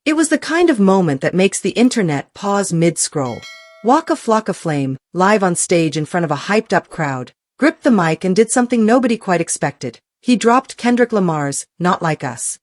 It was the kind of moment that makes the internet pause mid-scroll. Waka Flocka Flame, live on stage in front of a hyped-up crowd, gripped the mic and did something nobody quite expected. He dropped Kendrick Lamar's Not Like Us.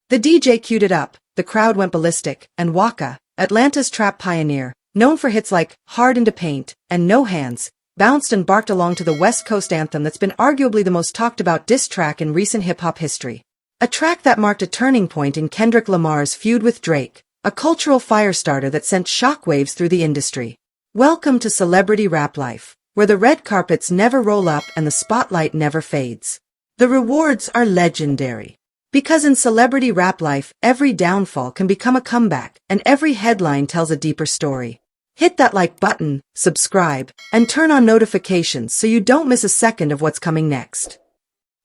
The DJ queued it up, the crowd went ballistic, and Waka, Atlanta's trap pioneer, known for hits like Hard into Paint and No Hands, bounced and barked along to the West Coast anthem that's been arguably the most talked-about diss track in recent hip-hop history. A track that marked a turning point in Kendrick Lamar's feud with Drake, a cultural firestarter that sent shockwaves through the industry. Welcome to celebrity rap life, where the red carpets never roll up and the spotlight never fades. The rewards are legendary. Because in celebrity rap life, every downfall can become a comeback, and every headline tells a deeper story. Hit that like button, subscribe, and turn on notifications so you don't miss a second of what's coming next.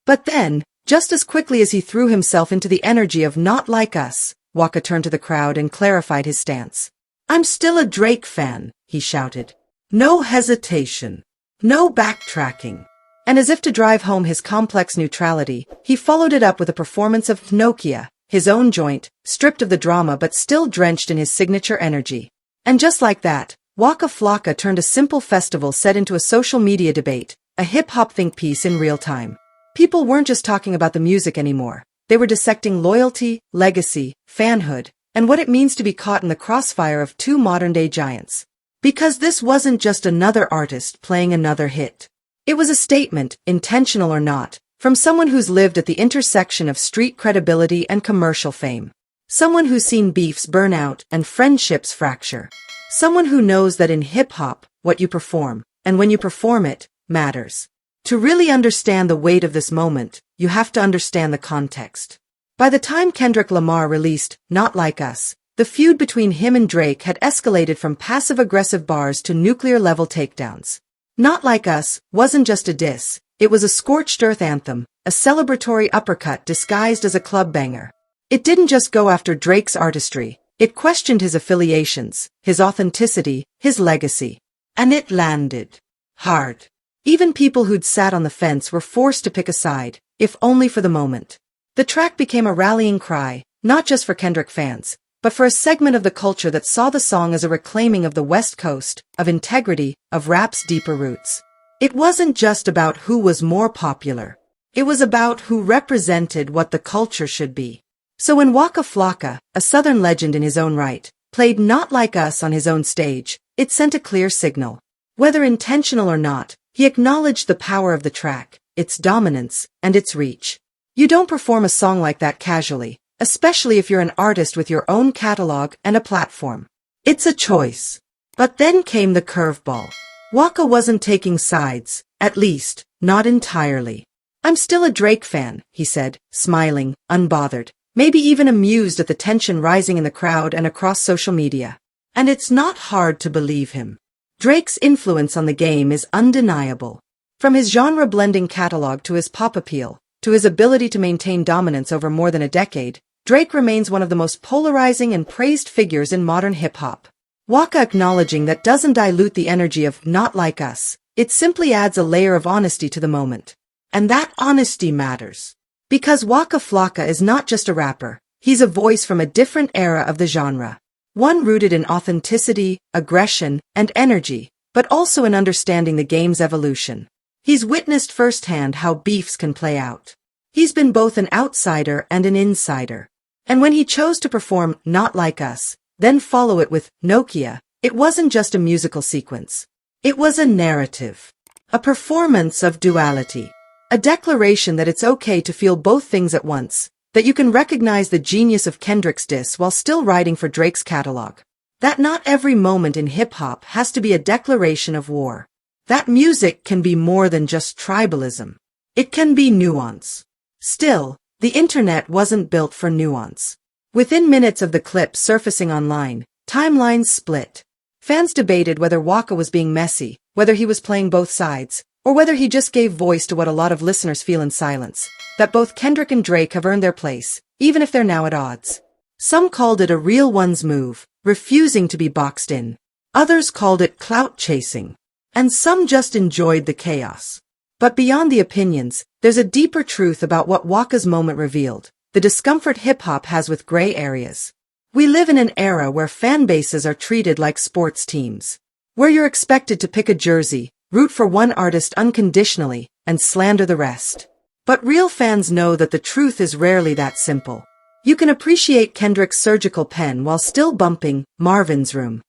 But then, just as quickly as he threw himself into the energy of Not Like Us, Waka turned to the crowd and clarified his stance. "I'm still a Drake fan," he shouted. "No hesitation. No backtracking." And as if to drive home his complex neutrality, he followed it up with a performance of Nokia, his own joint, stripped of the drama but still drenched in his signature energy. And just like that, Waka Flocka turned a simple festival set into a social media debate, a hip-hop think piece in real time. People weren't just talking about the music anymore. They were dissecting loyalty, legacy, fanhood, and what it means to be caught in the crossfire of two modern-day giants. Because this wasn't just another artist playing another hit. It was a statement, intentional or not, from someone who's lived at the intersection of street credibility and commercial fame. Someone who's seen beefs burn out and friendships fracture. Someone who knows that in hip-hop, what you perform, and when you perform it, matters. To really understand the weight of this moment, you have to understand the context. By the time Kendrick Lamar released Not Like Us, the feud between him and Drake had escalated from passive-aggressive bars to nuclear-level takedowns. Not Like Us wasn't just a diss, it was a scorched earth anthem, a celebratory uppercut disguised as a club banger. It didn't just go after Drake's artistry, it questioned his affiliations, his authenticity, his legacy. And it landed hard. Even people who'd sat on the fence were forced to pick a side, if only for the moment. The track became a rallying cry, not just for Kendrick fans, but for a segment of the culture that saw the song as a reclaiming of the West Coast, of integrity, of rap's deeper roots. It wasn't just about who was more popular. It was about who represented what the culture should be. So when Waka Flocka, a Southern legend in his own right, played Not Like Us on his own stage, it sent a clear signal. Whether intentional or not, he acknowledged the power of the track, its dominance, and its reach. You don't perform a song like that casually, especially if you're an artist with your own catalog and a platform. It's a choice. But then came the curveball. Waka wasn't taking sides, at least, not entirely. "I'm still a Drake fan," he said, smiling, unbothered, maybe even amused at the tension rising in the crowd and across social media. And it's not hard to believe him. Drake's influence on the game is undeniable. From his genre-blending catalog to his pop appeal, to his ability to maintain dominance over more than a decade, Drake remains one of the most polarizing and praised figures in modern hip-hop. Waka acknowledging that doesn't dilute the energy of Not Like Us, it simply adds a layer of honesty to the moment. And that honesty matters. Because Waka Flocka is not just a rapper, he's a voice from a different era of the genre. One rooted in authenticity, aggression, and energy, but also in understanding the game's evolution. He's witnessed firsthand how beefs can play out. He's been both an outsider and an insider. And when he chose to perform Not Like Us, then follow it with Nokia, it wasn't just a musical sequence. It was a narrative. A performance of duality. A declaration that it's okay to feel both things at once. That you can recognize the genius of Kendrick's diss while still writing for Drake's catalog. That not every moment in hip-hop has to be a declaration of war. That music can be more than just tribalism. It can be nuance. Still, the internet wasn't built for nuance. Within minutes of the clip surfacing online, timelines split. Fans debated whether Waka was being messy, whether he was playing both sides, or whether he just gave voice to what a lot of listeners feel in silence. That both Kendrick and Drake have earned their place, even if they're now at odds. Some called it a real one's move, refusing to be boxed in. Others called it clout-chasing. And some just enjoyed the chaos. But beyond the opinions, there's a deeper truth about what Waka's moment revealed, the discomfort hip-hop has with gray areas. We live in an era where fan bases are treated like sports teams, where you're expected to pick a jersey, root for one artist unconditionally, and slander the rest. But real fans know that the truth is rarely that simple. You can appreciate Kendrick's surgical pen while still bumping Marvin's Room.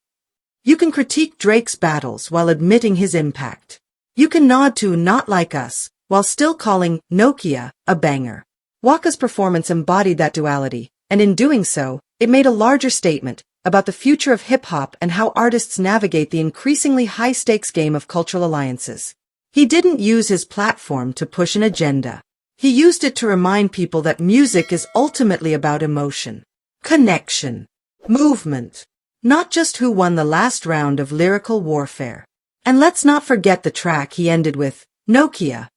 You can critique Drake's battles while admitting his impact. You can nod to Not Like Us while still calling Nokia a banger. Waka's performance embodied that duality, and in doing so, it made a larger statement about the future of hip-hop and how artists navigate the increasingly high-stakes game of cultural alliances. He didn't use his platform to push an agenda. He used it to remind people that music is ultimately about emotion, connection, movement, not just who won the last round of lyrical warfare. And let's not forget the track he ended with, Nokia.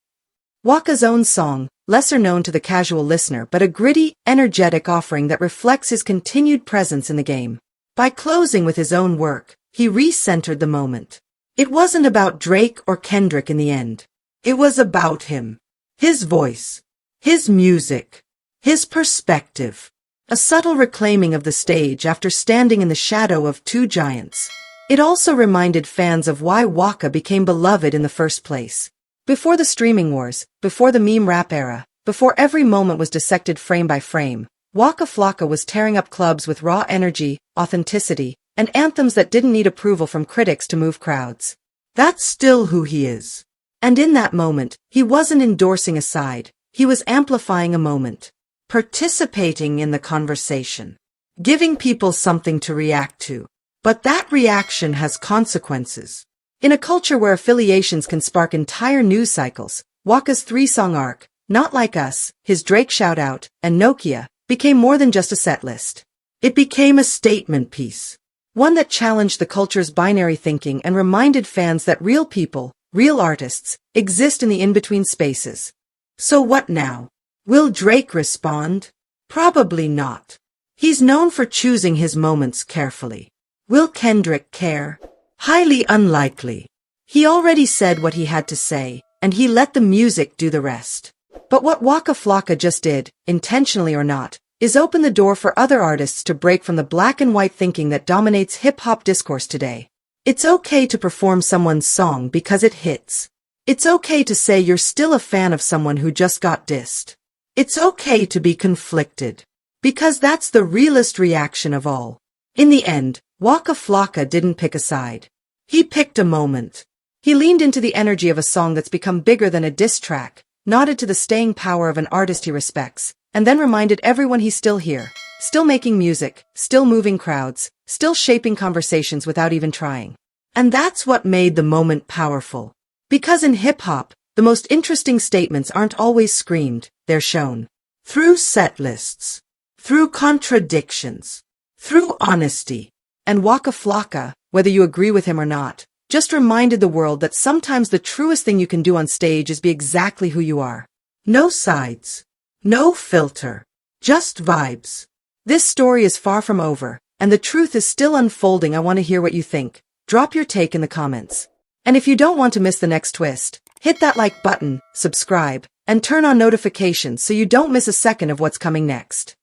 Waka's own song, lesser known to the casual listener but a gritty, energetic offering that reflects his continued presence in the game. By closing with his own work, he re-centered the moment. It wasn't about Drake or Kendrick in the end. It was about him. His voice, his music, his perspective. A subtle reclaiming of the stage after standing in the shadow of two giants. It also reminded fans of why Waka became beloved in the first place. Before the streaming wars, before the meme rap era, before every moment was dissected frame by frame, Waka Flocka was tearing up clubs with raw energy, authenticity, and anthems that didn't need approval from critics to move crowds. That's still who he is. And in that moment, he wasn't endorsing a side, he was amplifying a moment. Participating in the conversation. Giving people something to react to. But that reaction has consequences. In a culture where affiliations can spark entire news cycles, Waka's three-song arc, Not Like Us, his Drake Shoutout, and Nokia, became more than just a set list. It became a statement piece. One that challenged the culture's binary thinking and reminded fans that real people, real artists, exist in the in-between spaces. So what now? Will Drake respond? Probably not. He's known for choosing his moments carefully. Will Kendrick care? Highly unlikely. He already said what he had to say, and he let the music do the rest. But what Waka Flocka just did, intentionally or not, is open the door for other artists to break from the black and white thinking that dominates hip-hop discourse today. It's okay to perform someone's song because it hits. It's okay to say you're still a fan of someone who just got dissed. It's okay to be conflicted. Because that's the realest reaction of all. In the end, Waka Flocka didn't pick a side. He picked a moment. He leaned into the energy of a song that's become bigger than a diss track, nodded to the staying power of an artist he respects, and then reminded everyone he's still here, still making music, still moving crowds, still shaping conversations without even trying. And that's what made the moment powerful. Because in hip-hop, the most interesting statements aren't always screamed, they're shown. Through set lists. Through contradictions. Through honesty. And Waka Flocka, whether you agree with him or not, just reminded the world that sometimes the truest thing you can do on stage is be exactly who you are. No sides. No filter. Just vibes. This story is far from over, and the truth is still unfolding. I want to hear what you think. Drop your take in the comments. And if you don't want to miss the next twist, hit that like button, subscribe, and turn on notifications so you don't miss a second of what's coming next.